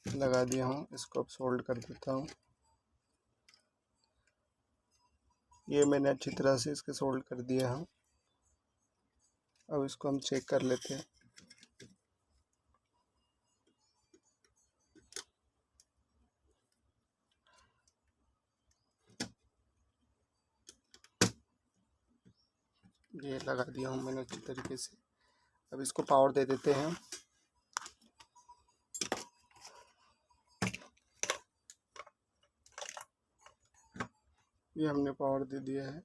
लगा दिया हूँ, इसको अब सोल्ड कर देता हूँ। ये मैंने अच्छी तरह से इसके सोल्ड कर दिया है। अब इसको हम चेक कर लेते हैं। ये लगा दिया हूँ मैंने अच्छी तरीके से। अब इसको पावर दे देते हैं। ये हमने पावर दे दिया है।